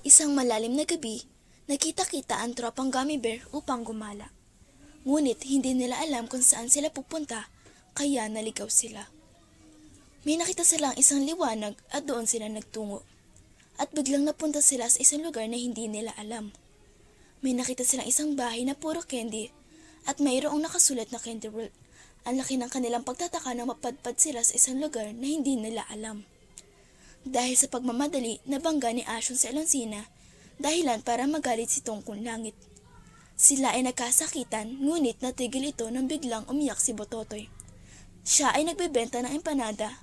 Isang malalim na gabi, nakita-kita ang tropang gummy bear upang gumala. Ngunit hindi nila alam kung saan sila pupunta, kaya naligaw sila. May nakita silang isang liwanag at doon sila nagtungo. At biglang napunta sila sa isang lugar na hindi nila alam. May nakita silang isang bahay na puro candy at mayroong nakasulat na Candy World. Ang laki ng kanilang pagtataka na mapadpad sila sa isang lugar na hindi nila alam. Dahil sa pagmamadali, nabangga ni Ashun sa Alonsina, dahilan para magalit si Tungkong Langit. Sila ay nagkasakitan, ngunit natigil ito nang biglang umiyak si Bototoy. Siya ay nagbebenta ng empanada,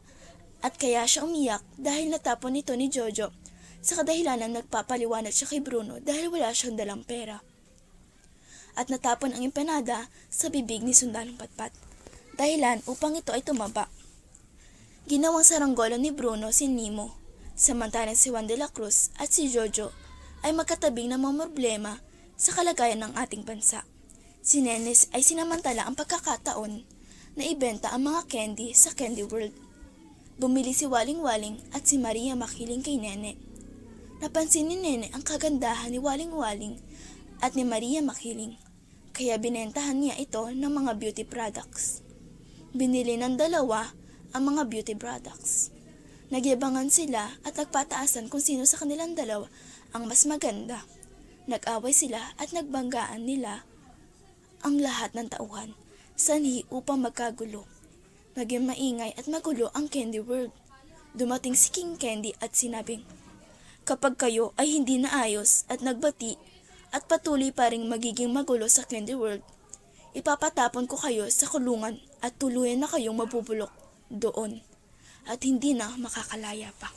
at kaya siya umiyak dahil natapon ito ni Jojo, sa kadahilanan nagpapaliwanag siya kay Bruno dahil wala siyang dalang pera. At natapon ang empanada sa bibig ni Sundalong Patpat, dahilan upang ito ay tumaba. Ginawang saranggolo ni Bruno si Nemo, samantalang si Juan de la Cruz at si Jojo ay magkatabing namomroblema sa kalagayan ng ating bansa. Si Nenes ay sinamantala ang pagkakataon na ibenta ang mga candy sa Candy World. Bumili si Waling-Waling at si Maria Makiling kay Nene. Napansin ni Nene ang kagandahan ni Waling-Waling at ni Maria Makiling, kaya binentahan niya ito ng mga beauty products. Binili ng dalawa ang mga beauty products. Nagyabangan sila at nagpataasan kung sino sa kanilang dalawa ang mas maganda. Nag-away sila at nagbanggaan nila ang lahat ng tauhan, sanhi upang magkagulo. Naging maingay at magulo ang Candy World. Dumating si King Candy at sinabing, "Kapag kayo ay hindi naayos at nagbati at patuloy pa ring magiging magulo sa Candy World, ipapatapon ko kayo sa kulungan at tuluyan na kayong mabubulok doon at hindi na makakalaya pa."